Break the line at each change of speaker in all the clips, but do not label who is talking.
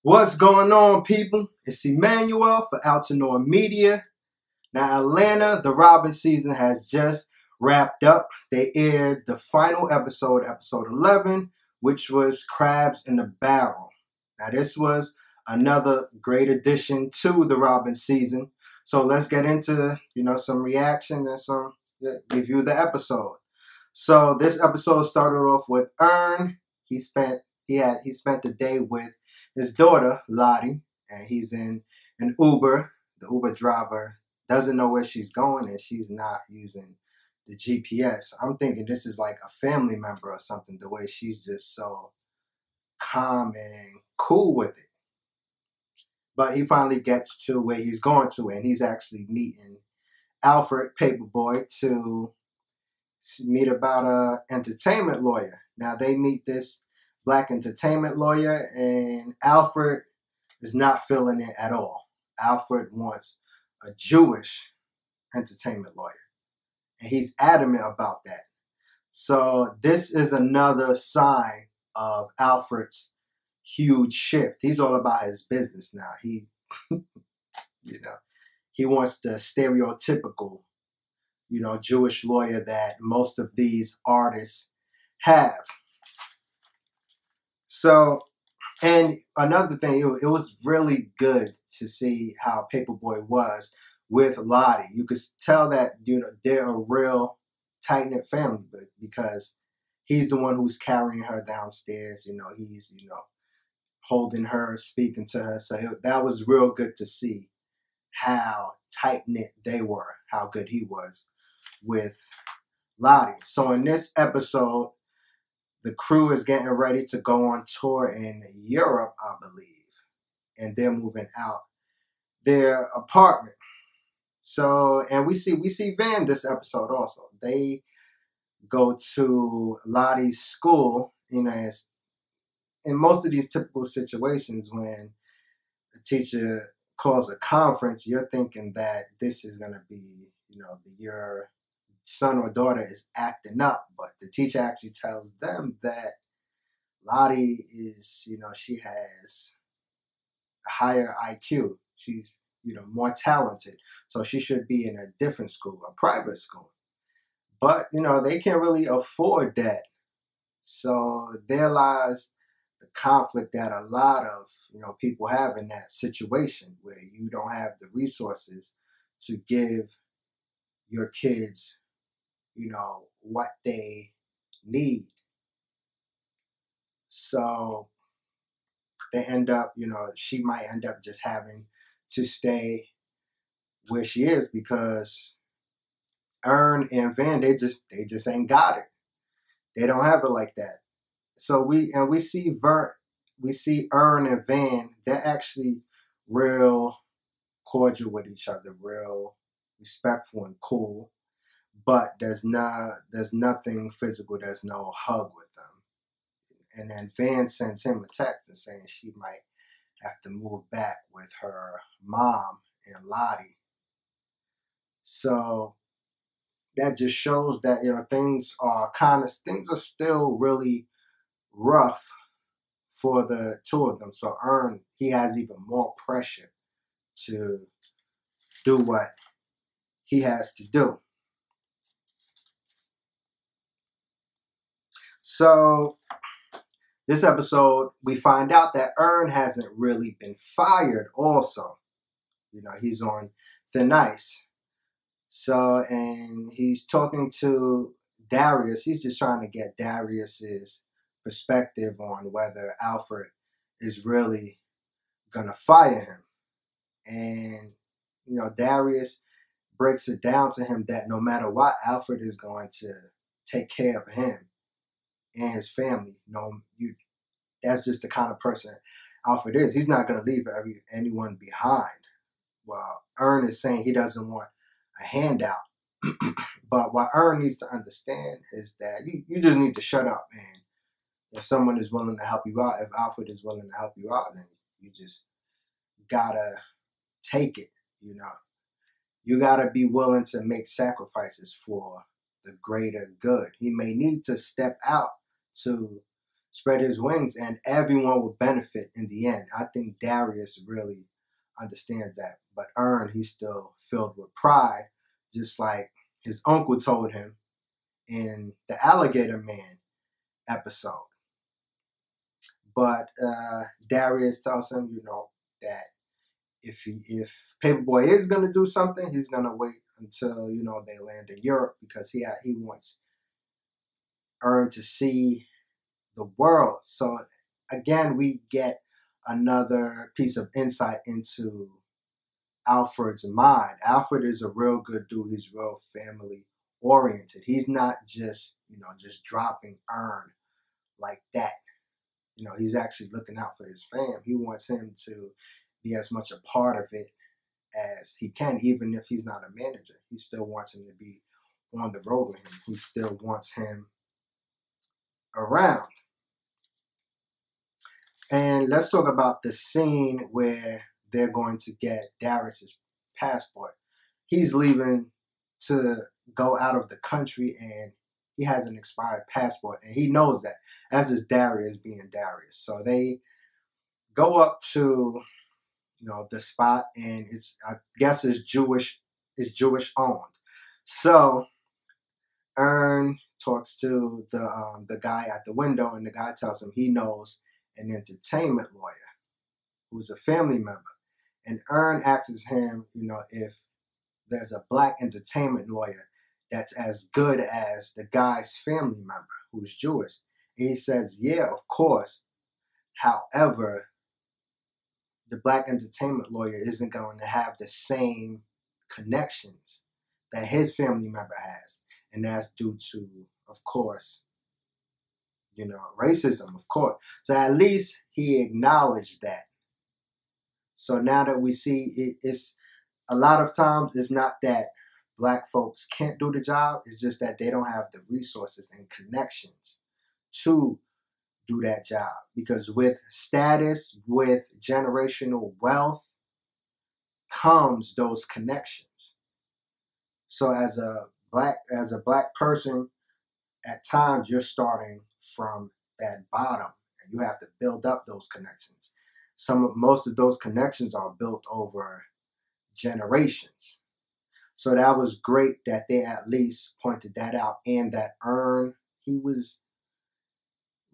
What's going on, people? It's Emmanuel for Altenor Media. Now, Atlanta, the Robbin season has just wrapped up. They aired the final episode, episode 11, which was Crabs in the Barrel. Now, this was another great addition to the Robbin season. So let's get into, some reaction and some review the episode. So this episode started off with Ern. He spent the day with his daughter, Lottie, and he's in an Uber. The Uber driver doesn't know where she's going, and she's not using the GPS. I'm thinking this is like a family member or something, the way she's just so calm and cool with it. But he finally gets to where he's going to, and he's actually meeting Alfred, PaperBoi, to meet about a entertainment lawyer. Now, they meet this black entertainment lawyer, and Alfred is not feeling it at all. Alfred wants a Jewish entertainment lawyer, and he's adamant about that. So this is another sign of Alfred's huge shift. He's all about his business now. He wants the stereotypical, Jewish lawyer that most of these artists have. So, and another thing, it was really good to see how PaperBoi was with Lottie. You could tell that, they're a real tight-knit family, but because he's the one who's carrying her downstairs, he's, holding her, speaking to her. So that was real good to see how tight-knit they were, how good he was with Lottie. So in this episode, the crew is getting ready to go on tour in Europe, I believe. And they're moving out their apartment. So, and we see Van this episode also. They go to Lottie's school, as in most of these typical situations when a teacher calls a conference, you're thinking that this is going to be, your son or daughter is acting up, but the teacher actually tells them that Lottie is, she has a higher IQ. She's, more talented. So she should be in a different school, a private school. But, they can't really afford that. So there lies the conflict that a lot of, people have in that situation where you don't have the resources to give your kids what they need. So they end up, she might end up just having to stay where she is because Ern and Van, they just ain't got it. They don't have it like that. So we see Ern and Van, they're actually real cordial with each other, real respectful and cool. But there's nothing physical. There's no hug with them. And then Van sends him a text and saying she might have to move back with her mom and Lottie. So that just shows that things are still really rough for the two of them. So Ern, he has even more pressure to do what he has to do. So this episode, we find out that Ern hasn't really been fired also. He's on thin ice. So, and he's talking to Darius. He's just trying to get Darius's perspective on whether Alfred is really going to fire him. And, Darius breaks it down to him that no matter what, Alfred is going to take care of him and his family. That's just the kind of person Alfred is. He's not going to leave anyone behind. Well, Ern is saying he doesn't want a handout. But what Ern needs to understand is that you just need to shut up, man. If someone is willing to help you out, if Alfred is willing to help you out, then you just gotta take it, You gotta be willing to make sacrifices for the greater good. He may need to step out to spread his wings, and everyone will benefit in the end. I think Darius really understands that. But he's still filled with pride, just like his uncle told him in the Alligator Man episode. But Darius tells him, that if PaperBoi is gonna do something, he's gonna wait until they land in Europe, because he wants to see the world. So again, we get another piece of insight into Alfred's mind. Alfred is a real good dude. He's real family oriented. He's not just just dropping like that. He's actually looking out for his fam. He wants him to be as much a part of it as he can, even if he's not a manager. He still wants him to be on the road with him. He still wants him around. And let's talk about the scene where they're going to get Darius's passport. He's leaving to go out of the country, and he has an expired passport, and he knows that, as is Darius being Darius. So they go up to the spot, and I guess it's Jewish owned. So talks to the guy at the window, and the guy tells him he knows an entertainment lawyer who's a family member. And asks him, if there's a black entertainment lawyer that's as good as the guy's family member who's Jewish. And he says, yeah, of course. However, the black entertainment lawyer isn't going to have the same connections that his family member has. And that's due to, of course, racism, of course. So at least he acknowledged that. So now that we see it's a lot of times, it's not that black folks can't do the job. It's just that they don't have the resources and connections to do that job. Because with status, with generational wealth, comes those connections. So as a black person, at times you're starting from that bottom, and you have to build up those connections. Most of those connections are built over generations. So that was great that they at least pointed that out, and that he was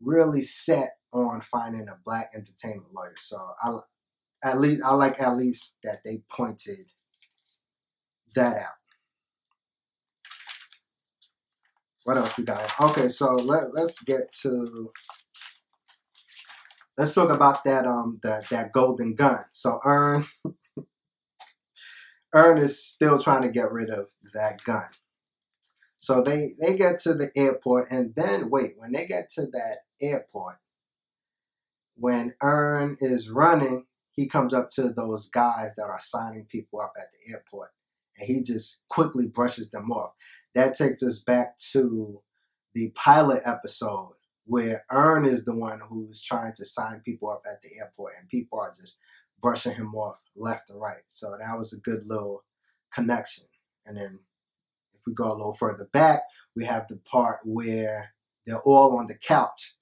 really set on finding a black entertainment lawyer. So I like that they pointed that out. What else we got? Okay, so let's talk about that golden gun. So is still trying to get rid of that gun. So they get to the airport, and then when they get to that airport, when is running, he comes up to those guys that are signing people up at the airport, and he just quickly brushes them off. That takes us back to the pilot episode where is the one who's trying to sign people up at the airport, and people are just brushing him off left and right. So that was a good little connection. And then if we go a little further back, we have the part where they're all on the couch.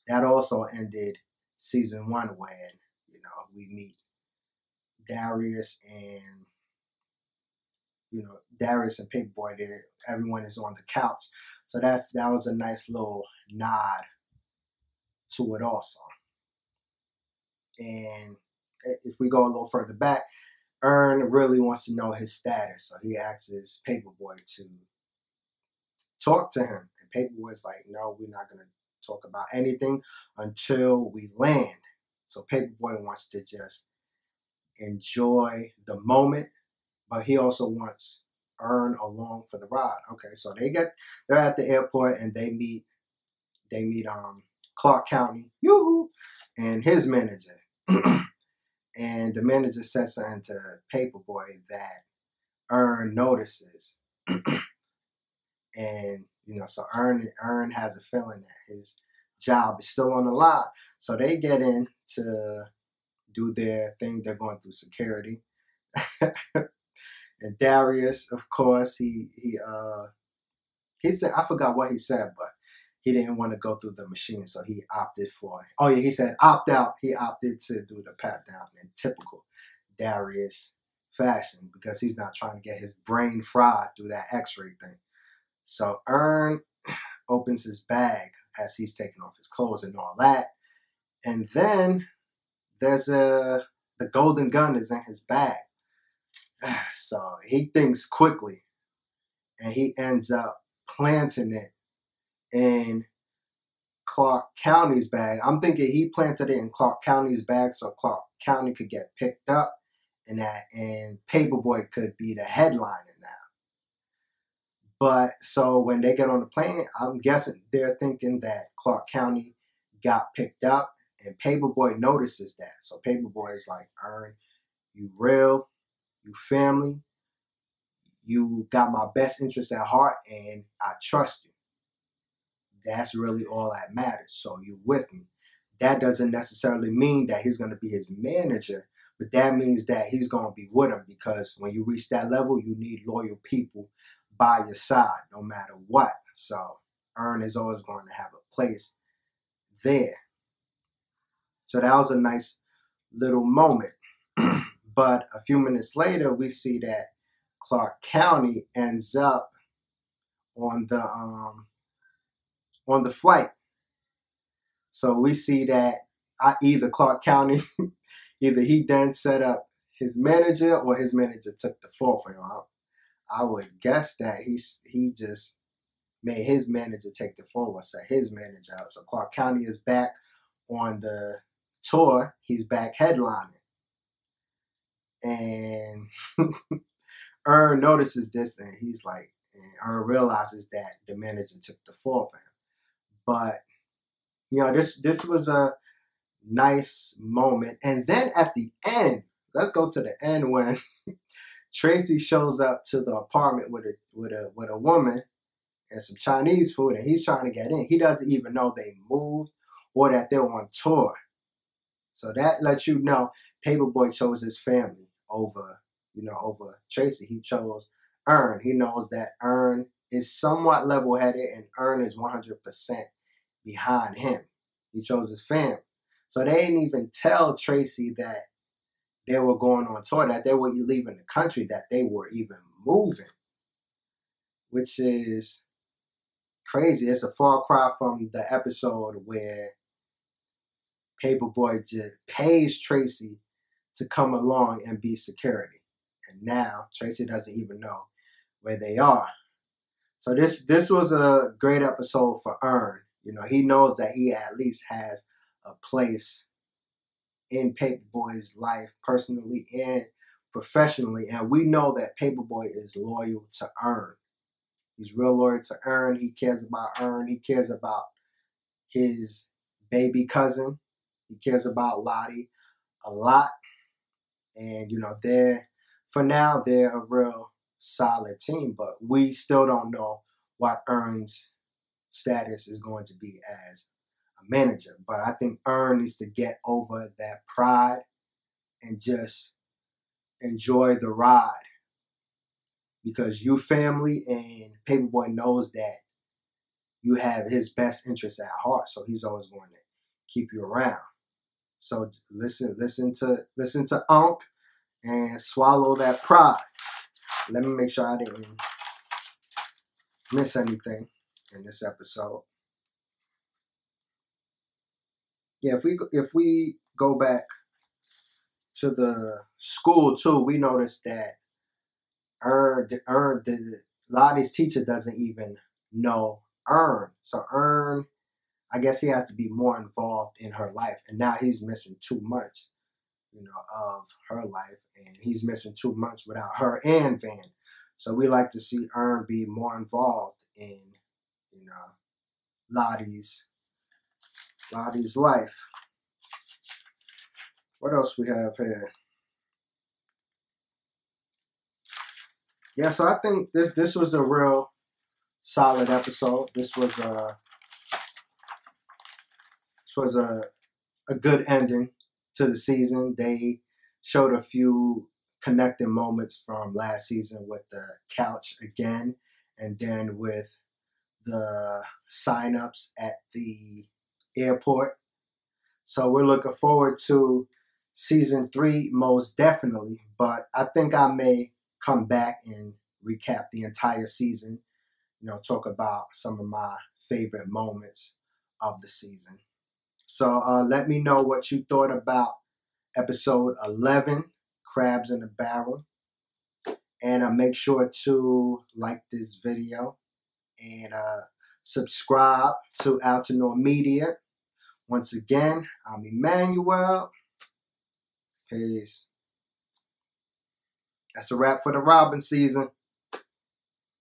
That also ended season 1 when, we meet Darius and PaperBoi there. Everyone is on the couch. So that was a nice little nod to it also. And if we go a little further back, really wants to know his status. So he asks PaperBoi to talk to him. And PaperBoi's like, no, we're not going to talk about anything until we land. So PaperBoi wants to just enjoy the moment, but he also wants along for the ride. Okay, so they're at the airport, and they meet Clark County, yoo-hoo, and his manager. And the manager says something to PaperBoi that notices. And so Earn has a feeling that his job is still on the line. So they get in to do their thing. They're going through security. And Darius, of course, he said, I forgot what he said, but he didn't want to go through the machine, so he opted for, oh yeah, he said opt out. He opted to do the pat down in typical Darius fashion because he's not trying to get his brain fried through that x-ray thing. So Earn opens his bag as he's taking off his clothes and all that. And then there's the golden gun is in his bag. So he thinks quickly and he ends up planting it in Clark County's bag. I'm thinking he planted it in Clark County's bag so Clark County could get picked up and PaperBoi could be the headliner now. But so when they get on the plane, I'm guessing they're thinking that Clark County got picked up, and PaperBoi notices that. So PaperBoi is like, Earn, you real, you family, you got my best interest at heart, and I trust you. That's really all that matters. So you're with me. That doesn't necessarily mean that he's going to be his manager, but that means that he's going to be with him, because when you reach that level, you need loyal people by your side, no matter what. So Earn is always going to have a place there. So that was a nice little moment. But a few minutes later, we see that Clark County ends up on the flight. So we see that either Clark County, either he then set up his manager or his manager took the fall for him. I would guess that he just made his manager take the fall or set his manager out. So Clark County is back on the tour. He's back headlining. And Earn notices this and he's like, and Earn realizes that the manager took the fall for him. But, you know, this was a nice moment. And then at the end, let's go to the end when Tracy shows up to the apartment with a woman and some Chinese food, and he's trying to get in. He doesn't even know they moved or that they're on tour. So that lets you know PaperBoi chose his family over Tracy. He chose Earn. He knows that Earn is somewhat level-headed and Earn is 100% behind him. He chose his family. So they didn't even tell Tracy that they were going on tour, that they were leaving the country, that they were even moving, which is crazy. It's a far cry from the episode where PaperBoi just pays Tracy to come along and be security. And now Tracy doesn't even know where they are. So this was a great episode for Earn. You know, he knows that he at least has a place in PaperBoi's life, personally and professionally. And we know that PaperBoi is loyal to Earn. He's real loyal to Earn. He cares about Earn. He cares about his baby cousin. He cares about Lottie a lot. And, you know, for now, they're a real solid team. But we still don't know what Earn's status is going to be as a manager. But I think Earn needs to get over that pride and just enjoy the ride. Because you family, and PaperBoi knows that you have his best interests at heart. So he's always going to keep you around. So listen to Unc and swallow that pride. Let me make sure I didn't miss anything in this episode. Yeah, if we go back to the school too, we noticed that Lottie's teacher doesn't even know Earn. So Earn, I guess he has to be more involved in her life. And now he's missing 2 months, you know, of her life. And he's missing 2 months without her and Van. So we like to see Earn be more involved in, you know, Lottie's life. What else we have here? Yeah, so I think this was a real solid episode. This was a good ending to the season. They showed a few connecting moments from last season with the couch again, and then with the signups at the airport. So we're looking forward to season 3 most definitely. But I think I may come back and recap the entire season. Talk about some of my favorite moments of the season. So let me know what you thought about episode 11, Crabs in the Barrel. And make sure to like this video and subscribe to Altenor Media. Once again, I'm Emmanuel. Peace. That's a wrap for the Robbin season.